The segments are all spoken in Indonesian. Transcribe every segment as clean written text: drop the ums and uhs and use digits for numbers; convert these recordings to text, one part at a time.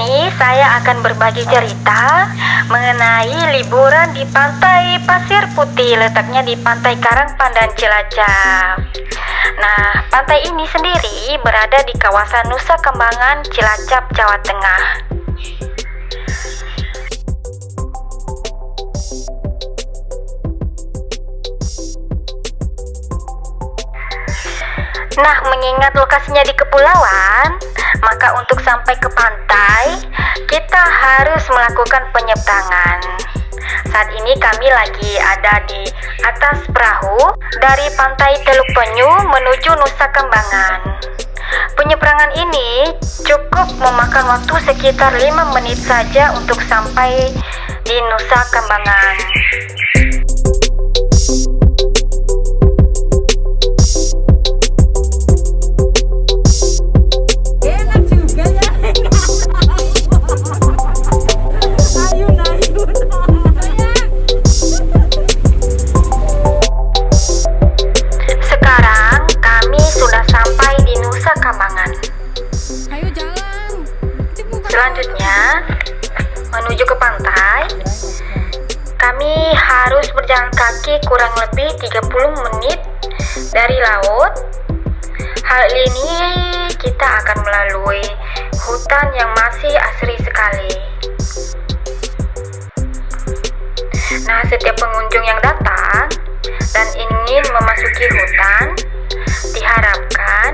ini saya akan berbagi cerita mengenai liburan di Pantai Pasir Putih, letaknya di Pantai Karangpandan, Cilacap. Nah, pantai ini sendiri berada di kawasan Nusa Kambangan, Cilacap, Jawa Tengah. Nah, mengingat lokasinya di kepulauan, maka untuk sampai ke pantai, kita harus melakukan penyeberangan. Saat ini kami lagi ada di atas perahu dari pantai Teluk Penyu menuju Nusa Kambangan. Penyeberangan ini cukup memakan waktu sekitar 5 menit saja untuk sampai di Nusa Kambangan. Selanjutnya, menuju ke pantai, kami harus berjalan kaki kurang lebih 30 menit dari laut. Hal ini kita akan melalui hutan yang masih asri sekali. Nah, setiap pengunjung yang datang dan ingin memasuki hutan diharapkan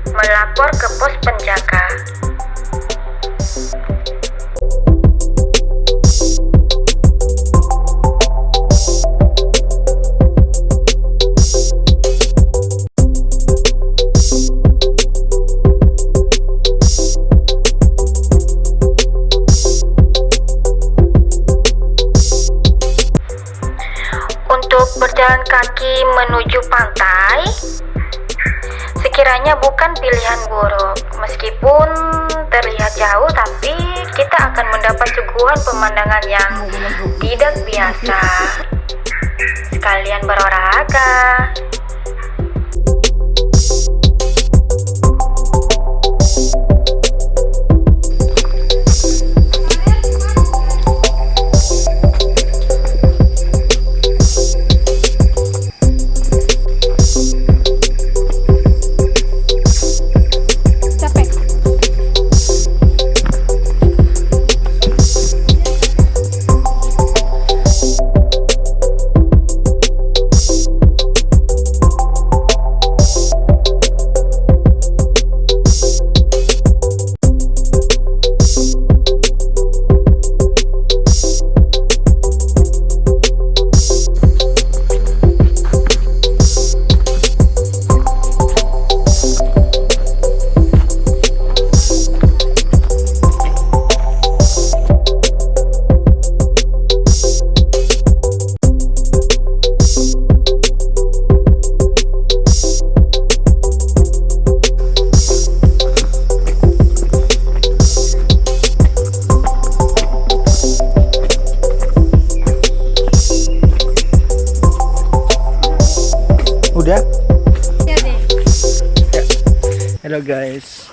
melapor ke pos penjaga. Untuk berjalan kaki menuju pantai sekiranya bukan pilihan buruk. Meskipun terlihat jauh, tapi kita akan mendapat suguhan pemandangan yang tidak biasa. Sekalian berolahraga. Udah? Ya deh. Ya. Halo guys.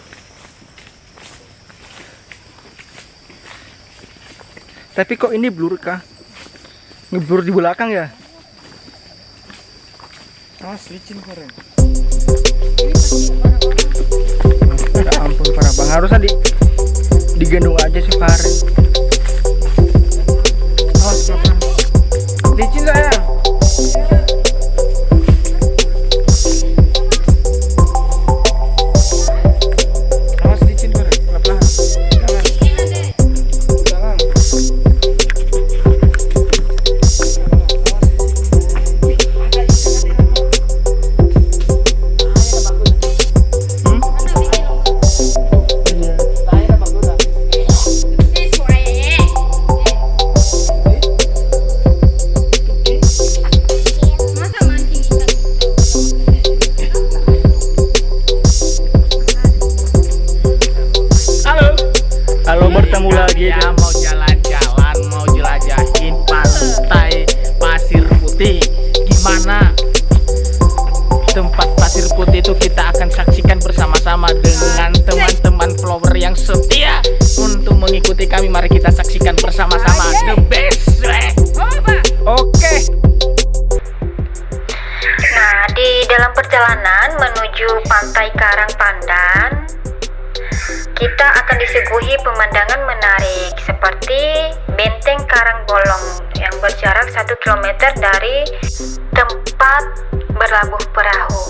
Tapi kok ini blur kah? Ngeblur di belakang ya? Awas licin keren. Ya ampun parah bang, harusnya digendong aja sih Farin. Awas pelan-pelan. Licin sayang. Bertemu lagi ya, mau jalan-jalan, mau jelajahin pantai Pasir Putih. Gimana tempat Pasir Putih itu kita akan saksikan bersama-sama dengan teman-teman vlogger yang setia untuk mengikuti kami, mari kita saksikan bersama-sama the best. Oke. Nah, di dalam perjalanan menuju Pantai Karang Pandan, kita akan disuguhi pemandangan menarik seperti Benteng Karang Bolong yang berjarak 1 km dari tempat berlabuh perahu.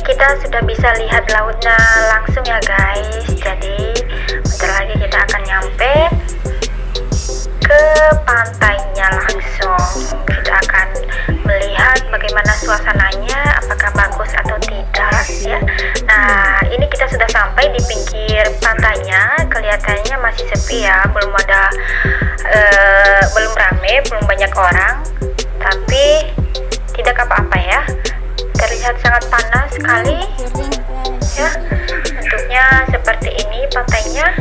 Kita sudah bisa lihat lautnya langsung ya guys. Jadi bentar lagi kita akan nyampe ke pantainya langsung. Kita akan melihat bagaimana suasananya, apakah bagus atau tidak ya. Nah, ini kita sudah sampai di pinggir pantainya. Kelihatannya masih sepi ya, belum rame, belum banyak orang. Tapi tidak apa-apa ya. Terlihat sangat panas sekali ya. Bentuknya seperti ini pantainya.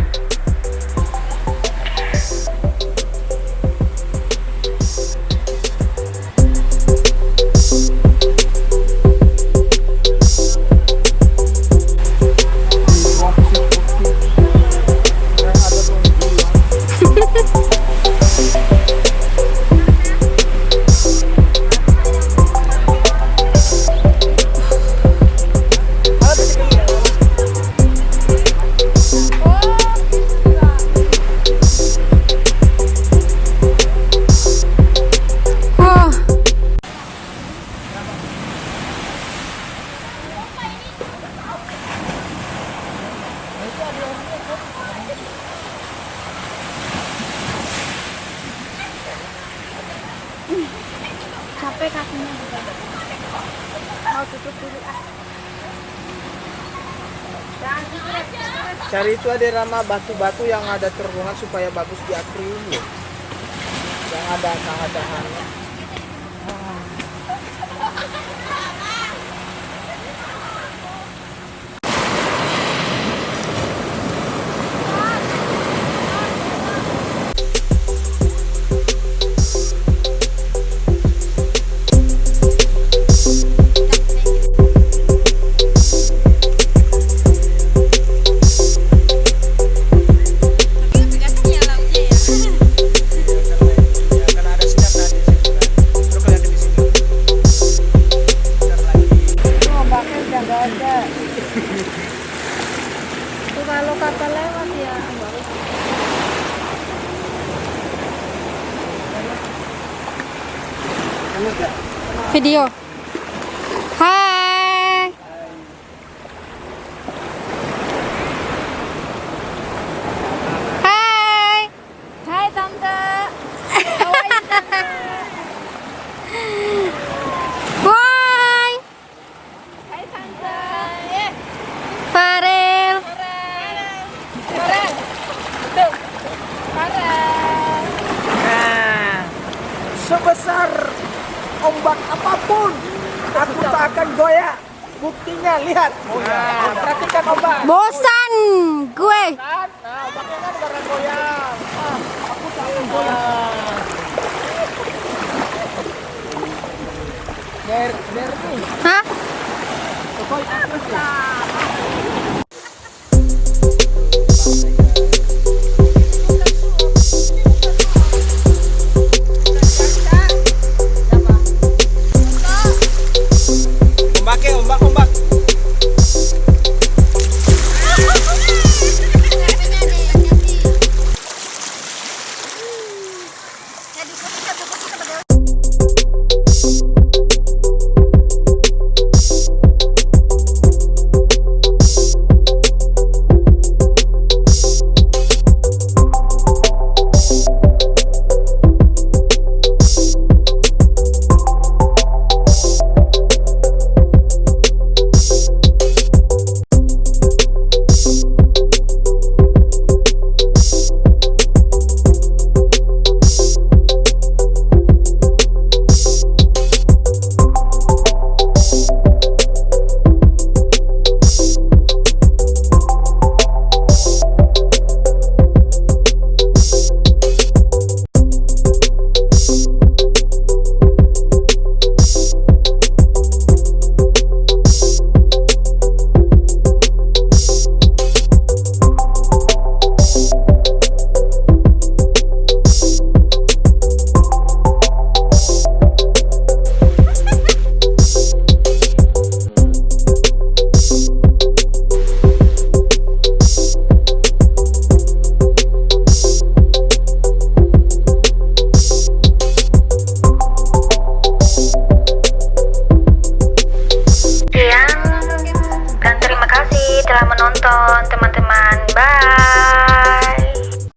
Capek kakinya juga. Mau tutup dulu ah. Cari itu ada Rama batu-batu yang ada terowongan supaya bagus di akuarium loh. Yang ada dahan-dahannya. Kalau kapal lewat ya. Video. Hai. Hai. Hai tante. How are you, tante? Boy. Hai tante. Farel. Nah, sebesar ombak apapun aku tak akan goyah. Buktinya lihat. Nah, perhatikan ombak. Bosan gue. Kan? Nah, ombaknya kan karena goyang. Aku tak akan goyah. Der nih. Hah? Pokoknya aku sih.